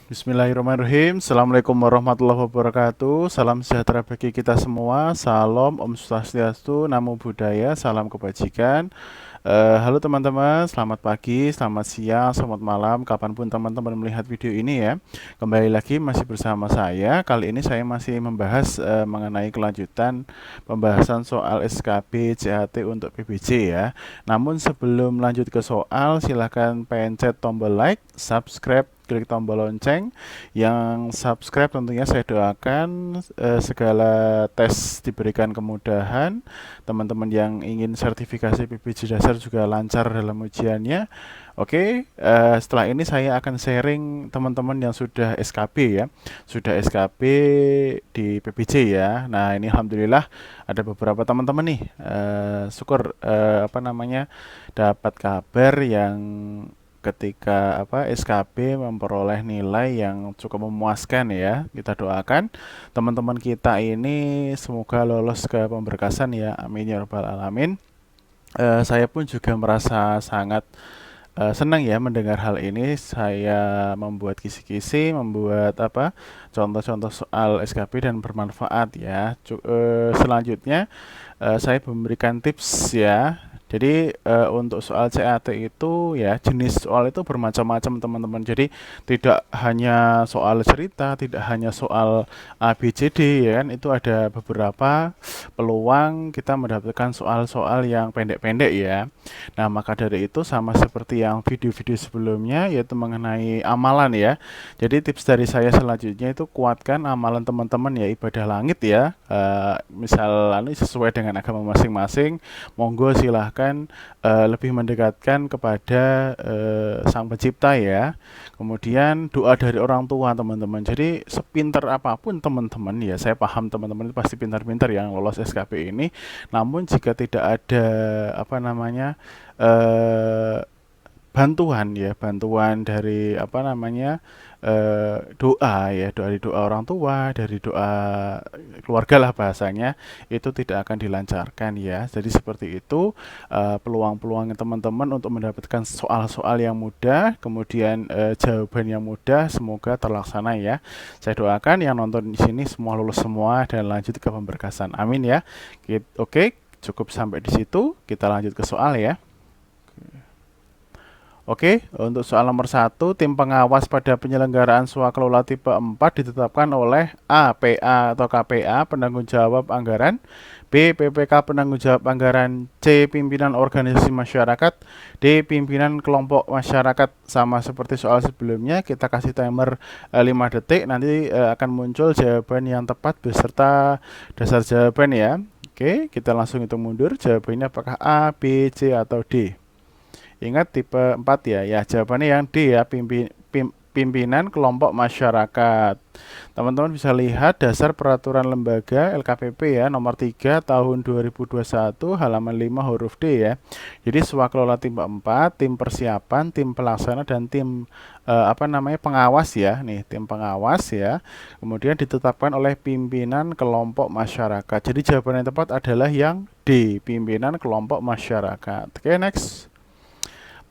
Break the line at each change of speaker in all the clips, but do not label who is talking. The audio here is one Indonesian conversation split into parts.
Bismillahirrahmanirrahim. Assalamualaikum warahmatullahi wabarakatuh. Salam sejahtera bagi kita semua. Salam Om Swastiastu, Namo Buddhaya, salam kebajikan. Halo teman-teman, selamat pagi, selamat siang, selamat malam, kapanpun teman-teman melihat video ini ya. Kembali lagi masih bersama saya. Kali ini saya masih membahas mengenai kelanjutan pembahasan soal SKB CAT untuk PBJ ya. Namun sebelum lanjut ke soal, silahkan pencet tombol like, subscribe, klik tombol lonceng. Yang subscribe tentunya saya doakan segala tes diberikan kemudahan. Teman-teman yang ingin sertifikasi PBJ dasar juga lancar dalam ujiannya. Oke, setelah ini saya akan sharing teman-teman yang sudah SKB ya, sudah SKB di PBJ ya. Nah ini alhamdulillah ada beberapa teman-teman nih, syukur dapat kabar yang ketika SKB memperoleh nilai yang cukup memuaskan ya. Kita doakan teman-teman kita ini semoga lolos ke pemberkasan ya. Amin ya rabbal alamin. Saya pun juga merasa sangat senang ya mendengar hal ini. Saya membuat kisi-kisi, membuat contoh-contoh soal SKB dan bermanfaat ya. Selanjutnya saya memberikan tips ya. Jadi untuk soal CAT itu ya jenis soal itu bermacam-macam teman-teman. Jadi tidak hanya soal cerita, tidak hanya soal A, B, C, D ya kan. Itu ada beberapa peluang kita mendapatkan soal-soal yang pendek-pendek ya. Nah maka dari itu sama seperti yang video-video sebelumnya yaitu mengenai amalan ya. Jadi tips dari saya selanjutnya itu kuatkan amalan teman-teman ya ibadah langit ya. Misal sesuai dengan agama masing-masing, monggo silahkan lebih mendekatkan kepada Sang Pencipta ya. Kemudian doa dari orang tua teman-teman. Jadi sepintar apapun teman-teman ya, saya paham teman-teman itu pasti pintar-pintar yang lolos SKP ini. Namun jika tidak ada eh, bantuan ya, bantuan dari doa ya, dari doa orang tua, dari doa keluarga lah bahasanya, itu tidak akan dilancarkan ya. Jadi seperti itu peluang-peluang teman-teman untuk mendapatkan soal-soal yang mudah, kemudian jawaban yang mudah, semoga terlaksana ya. Saya doakan yang nonton di sini semua lulus semua dan lanjut ke pemberkasan. Amin ya. Oke, cukup sampai di situ. Kita lanjut ke soal ya. Oke, untuk soal nomor 1, tim pengawas pada penyelenggaraan swakelola tipe 4 ditetapkan oleh A. PA atau KPA, penanggung jawab anggaran, B. PPK, penanggung jawab anggaran, C. Pimpinan organisasi masyarakat, D. Pimpinan kelompok masyarakat. Sama seperti soal sebelumnya, kita kasih timer 5 detik, nanti akan muncul jawaban yang tepat beserta dasar jawaban ya. Oke, kita langsung hitung mundur, jawabannya apakah A, B, C, atau D. Ingat tipe 4 ya. Ya, jawabannya yang D ya, pimpinan kelompok masyarakat. Teman-teman bisa lihat dasar peraturan lembaga LKPP ya, nomor 3 tahun 2021 halaman 5 huruf D ya. Jadi swakelola tipe 4, tim persiapan, tim pelaksana dan tim pengawas ya. Nih, tim pengawas ya. Kemudian ditetapkan oleh pimpinan kelompok masyarakat. Jadi jawaban yang tepat adalah yang D, pimpinan kelompok masyarakat. Oke, next.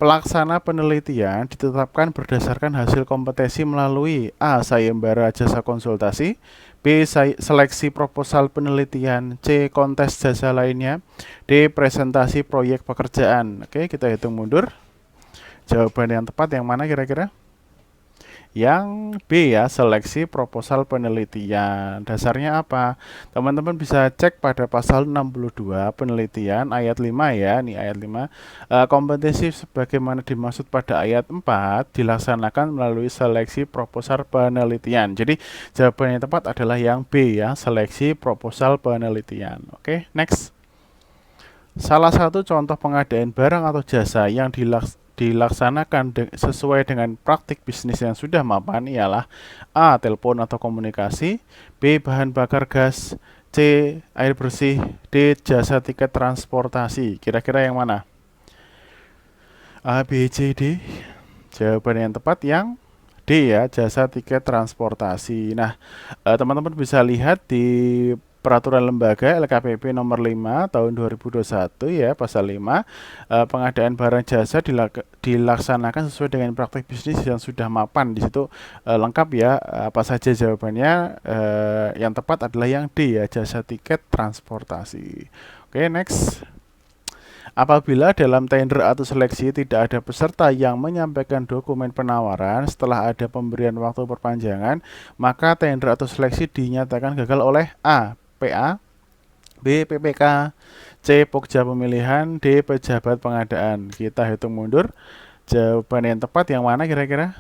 Pelaksana penelitian ditetapkan berdasarkan hasil kompetensi melalui A. Sayembara jasa konsultasi, B. Seleksi proposal penelitian, C. Kontes jasa lainnya, D. Presentasi proyek pekerjaan. Oke, kita hitung mundur. Jawaban yang tepat yang mana kira-kira? Yang B ya, seleksi proposal penelitian. Dasarnya apa? Teman-teman bisa cek pada pasal 62 penelitian ayat 5 ya. Nih ayat 5. Kompetensi sebagaimana dimaksud pada ayat 4 dilaksanakan melalui seleksi proposal penelitian. Jadi jawaban yang tepat adalah yang B ya, seleksi proposal penelitian. Oke, next. Salah satu contoh pengadaan barang atau jasa yang dilaksanakan sesuai dengan praktik bisnis yang sudah mapan ialah A. Telepon atau komunikasi, B. Bahan bakar gas, C. Air bersih, D. Jasa tiket transportasi. Kira-kira yang mana? A, B, C, D. Jawaban yang tepat yang D ya, jasa tiket transportasi. Nah, teman-teman bisa lihat di Peraturan Lembaga LKPP nomor 5 tahun 2021 ya, pasal 5, pengadaan barang jasa dilaksanakan sesuai dengan praktik bisnis yang sudah mapan. Di situ lengkap ya, apa saja jawabannya. Yang tepat adalah yang D ya, jasa tiket transportasi. Oke, next. Apabila dalam tender atau seleksi tidak ada peserta yang menyampaikan dokumen penawaran setelah ada pemberian waktu perpanjangan, maka tender atau seleksi dinyatakan gagal oleh A. PA, B. PPK, C. Pokja pemilihan, D. Pejabat pengadaan. Kita hitung mundur. Jawaban yang tepat yang mana kira-kira?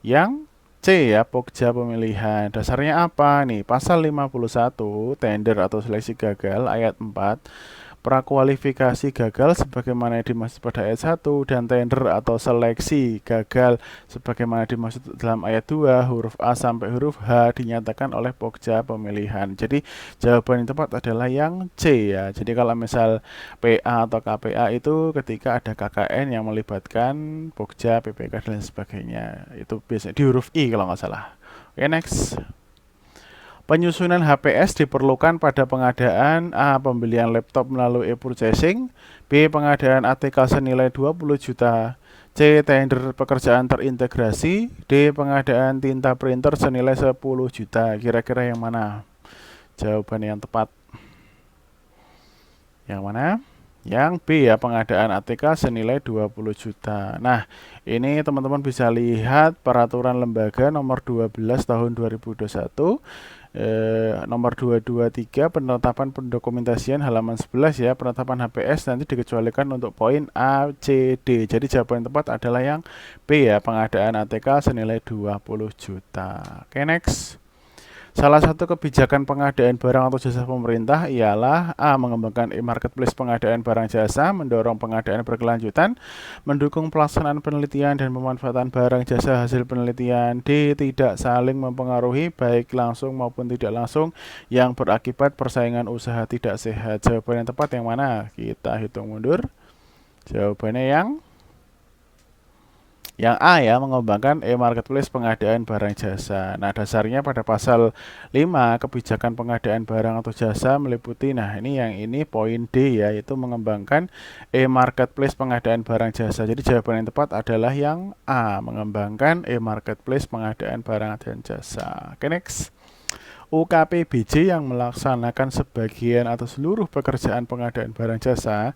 Yang C ya, Pokja pemilihan. Dasarnya apa nih? Pasal 51, tender atau seleksi gagal, ayat 4. Prakualifikasi gagal sebagaimana dimaksud pada ayat 1 dan tender atau seleksi gagal sebagaimana dimaksud dalam ayat 2 huruf A sampai huruf H dinyatakan oleh Pokja pemilihan. Jadi jawaban yang tepat adalah yang C ya. Jadi kalau misal PA atau KPA itu ketika ada KKN yang melibatkan Pokja, PPK dan sebagainya. Itu biasanya di huruf I kalau nggak salah. Oke, next. Penyusunan HPS diperlukan pada pengadaan A. Pembelian laptop melalui e-purchasing, B. Pengadaan ATK senilai 20 juta, C. Tender pekerjaan terintegrasi, D. Pengadaan tinta printer senilai 10 juta. Kira-kira yang mana? Jawaban yang tepat. Yang mana? Yang B ya, pengadaan ATK senilai 20 juta. Nah, ini teman-teman bisa lihat peraturan lembaga nomor 12 tahun 2021. Nomor 223 penetapan pendokumentasian halaman 11 ya, penetapan HPS nanti dikecualikan untuk poin A, C, D. Jadi jawaban yang tepat adalah yang B ya, pengadaan ATK senilai 20 juta. Oke, next. Salah satu kebijakan pengadaan barang atau jasa pemerintah ialah A. Mengembangkan e-marketplace pengadaan barang jasa, mendorong pengadaan berkelanjutan, mendukung pelaksanaan penelitian dan pemanfaatan barang jasa hasil penelitian. D. Tidak saling mempengaruhi baik langsung maupun tidak langsung yang berakibat persaingan usaha tidak sehat. Jawaban yang tepat yang mana? Kita hitung mundur. Jawabannya yang A ya, mengembangkan e-marketplace pengadaan barang jasa. Nah, dasarnya pada pasal 5 kebijakan pengadaan barang atau jasa meliputi, nah ini poin D ya, yaitu mengembangkan e-marketplace pengadaan barang jasa. Jadi jawaban yang tepat adalah yang A, mengembangkan e-marketplace pengadaan barang dan jasa. Oke, next. UKPBJ yang melaksanakan sebagian atau seluruh pekerjaan pengadaan barang jasa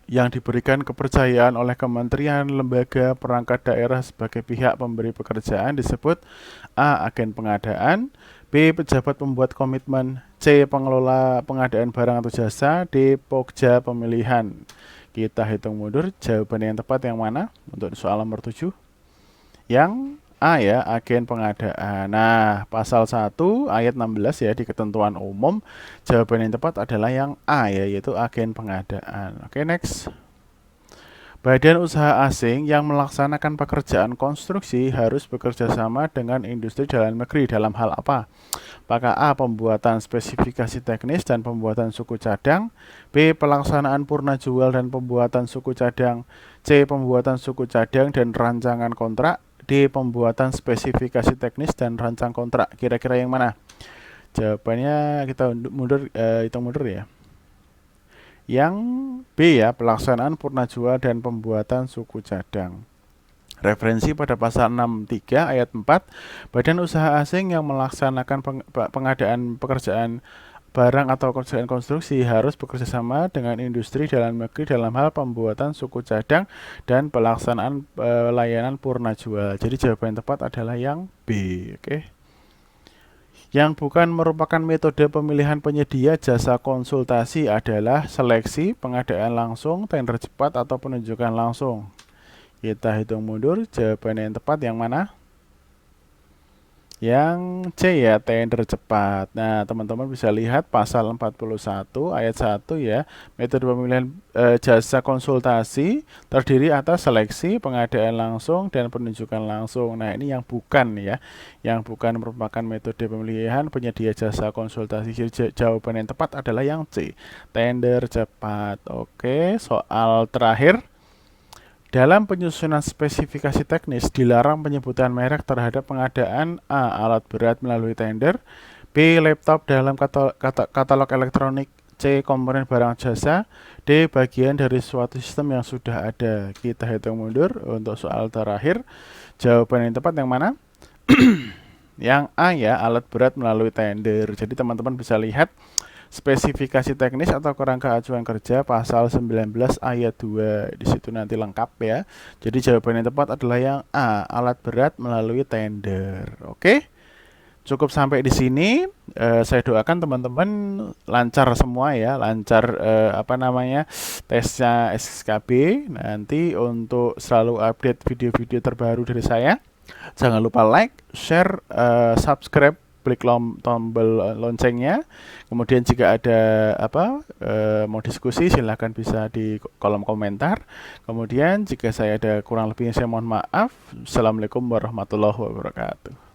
yang diberikan kepercayaan oleh kementerian, lembaga, perangkat daerah sebagai pihak pemberi pekerjaan disebut A. Agen pengadaan, B. Pejabat pembuat komitmen, C. Pengelola pengadaan barang atau jasa, D. Pokja pemilihan. Kita hitung mundur, jawaban yang tepat yang mana untuk soal nomor 7? Yang A ya, agen pengadaan. Nah, pasal 1 ayat 16 ya, di ketentuan umum, jawaban yang tepat adalah yang A ya, yaitu agen pengadaan. Oke, next. Badan usaha asing yang melaksanakan pekerjaan konstruksi harus bekerja sama dengan industri dalam negeri dalam hal apa? Apakah A. Pembuatan spesifikasi teknis dan pembuatan suku cadang, B. Pelaksanaan purna jual dan pembuatan suku cadang, C. Pembuatan suku cadang dan rancangan kontrak, D. Pembuatan spesifikasi teknis dan rancang kontrak. Kira-kira yang mana? Jawabannya kita hitung mundur ya. Yang B ya, pelaksanaan purna jual dan pembuatan suku cadang. Referensi pada pasal 63 ayat 4, badan usaha asing yang melaksanakan pengadaan pekerjaan barang atau pekerjaan konstruksi harus bekerjasama dengan industri dalam negeri dalam hal pembuatan suku cadang dan pelaksanaan layanan purna jual. Jadi jawaban yang tepat adalah yang B. Oke. Yang bukan merupakan metode pemilihan penyedia jasa konsultasi adalah seleksi, pengadaan langsung, tender cepat, atau penunjukan langsung. Kita hitung mundur, jawaban yang tepat yang mana? Yang C ya, tender cepat. Nah, teman-teman bisa lihat pasal 41 ayat 1 ya, metode pemilihan jasa konsultasi terdiri atas seleksi, pengadaan langsung, dan penunjukan langsung. Nah, ini yang bukan ya, yang bukan merupakan metode pemilihan penyedia jasa konsultasi. Jawaban yang tepat adalah yang C, tender cepat. Oke, soal terakhir. Dalam penyusunan spesifikasi teknis, dilarang penyebutan merek terhadap pengadaan A. Alat berat melalui tender, B. B. Laptop dalam katalog elektronik. C. Komponen barang jasa. D. Bagian dari suatu sistem yang sudah ada. Kita hitung mundur untuk soal terakhir. Jawaban yang tepat yang mana? Yang A ya, alat berat melalui tender. Jadi teman-teman bisa lihat spesifikasi teknis atau kerangka acuan kerja pasal 19 ayat 2. Di situ nanti lengkap ya. Jadi jawaban yang tepat adalah yang A, alat berat melalui tender. Oke. Cukup sampai di sini. Saya doakan teman-teman lancar semua ya, lancar tesnya SKB. Nanti untuk selalu update video-video terbaru dari saya, jangan lupa like, share, subscribe, klik tombol loncengnya. Kemudian jika ada mau diskusi, silahkan bisa di kolom komentar. Kemudian jika saya ada kurang lebihnya, saya mohon maaf. Assalamualaikum warahmatullahi wabarakatuh.